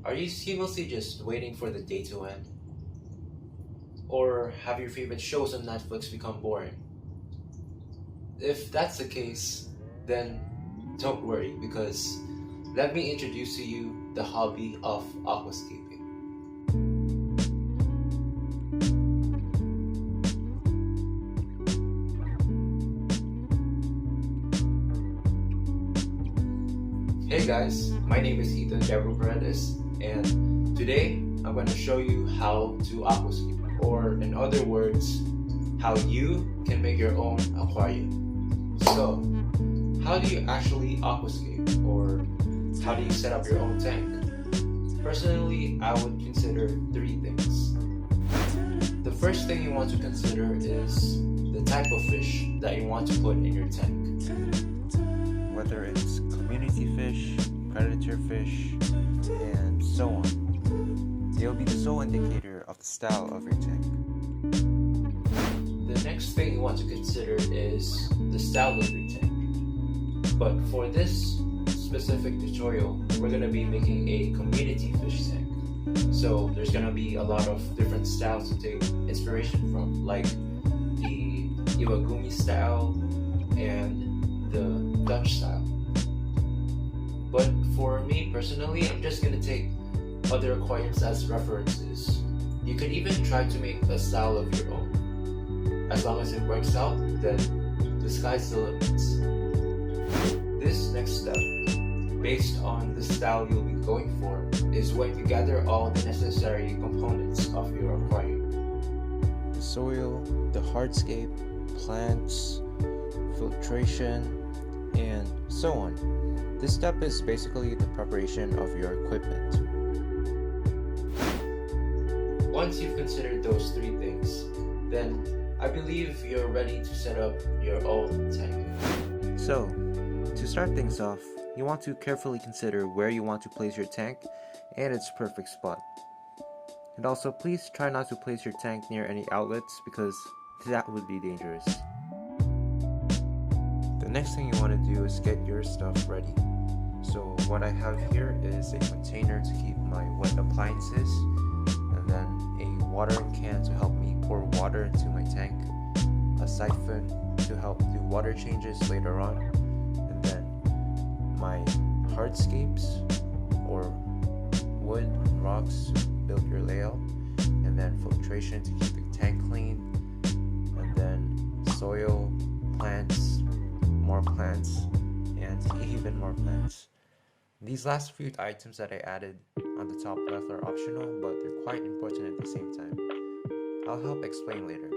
Are you seamlessly just waiting for the day to end? Or have your favorite shows on Netflix become boring? If that's the case, then don't worry, because let me introduce to you the hobby of aquascaping. Hey guys, my name is Ethan Gabriel Paredes, and today I'm going to show you how to aquascape, or in other words, how you can make your own aquarium. So, how do you actually aquascape, or how do you set up your own tank? Personally, I would consider 3 things. The first thing you want to consider is the type of fish that you want to put in your tank. Whether it's community fish, predator fish, and so on. They'll be the sole indicator of the style of your tank. The next thing you want to consider is the style of your tank. But for this specific tutorial, we're going to be making a community fish tank. So there's going to be a lot of different styles to take inspiration from, like the Iwagumi style and the Dutch style. But for me personally, I'm just gonna take other aquariums as references. You could even try to make a style of your own. As long as it works out, then the sky's the limit. This next step, based on the style you'll be going for, is when you gather all the necessary components of your aquarium. The soil, the hardscape, plants, filtration, and so on. This step is basically the preparation of your equipment. Once you've considered those 3 things, then I believe you're ready to set up your own tank. So, to start things off, you want to carefully consider where you want to place your tank and its perfect spot. And also, please try not to place your tank near any outlets because that would be dangerous. The next thing you want to do is get your stuff ready. So what I have here is a container to keep my wet appliances, and then a watering can to help me pour water into my tank, a siphon to help do water changes later on, and then my hardscapes or wood and rocks to build your layout, and then filtration to keep the tank clean, and then soil, plants, more plants, and even more plants. These last few items that I added on the top left are optional, but they're quite important at the same time. I'll help explain later.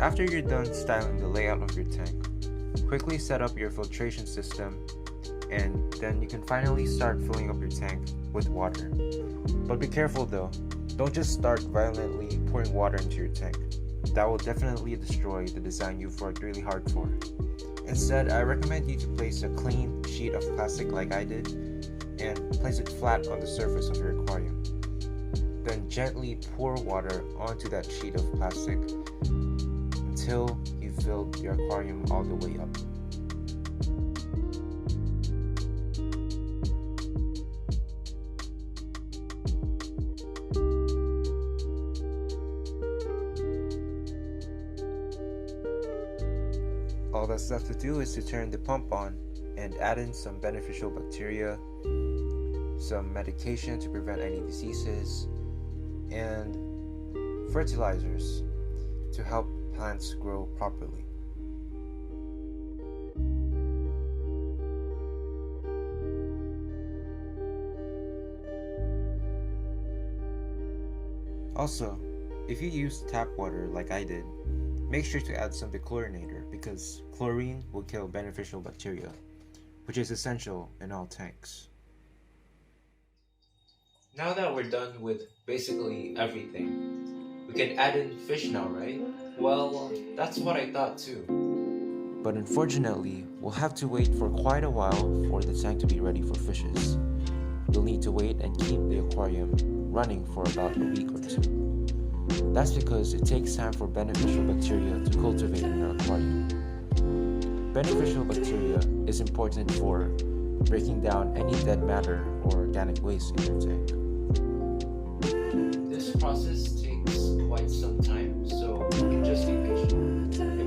After you're done styling the layout of your tank, quickly set up your filtration system, and then you can finally start filling up your tank with water. But be careful though, don't just start violently pouring water into your tank. that will definitely destroy the design you've worked really hard for. Instead, I recommend you to place a clean sheet of plastic like I did and place it flat on the surface of your aquarium. Then gently pour water onto that sheet of plastic until you filled your aquarium all the way up. All that's left to do is to turn the pump on and add in some beneficial bacteria, some medication to prevent any diseases, and fertilizers to help plants grow properly. Also, if you use tap water like I did, make sure to add some dechlorinator because chlorine will kill beneficial bacteria, which is essential in all tanks. Now that we're done with basically everything, we can add in fish now, right? Well, that's what I thought too. But unfortunately, we'll have to wait for quite a while for the tank to be ready for fishes. You'll need to wait and keep the aquarium running for about a week or two. That's because it takes time for beneficial bacteria to cultivate in your aquarium. Beneficial bacteria is important for breaking down any dead matter or organic waste in your tank. This process takes quite some time, so just be patient.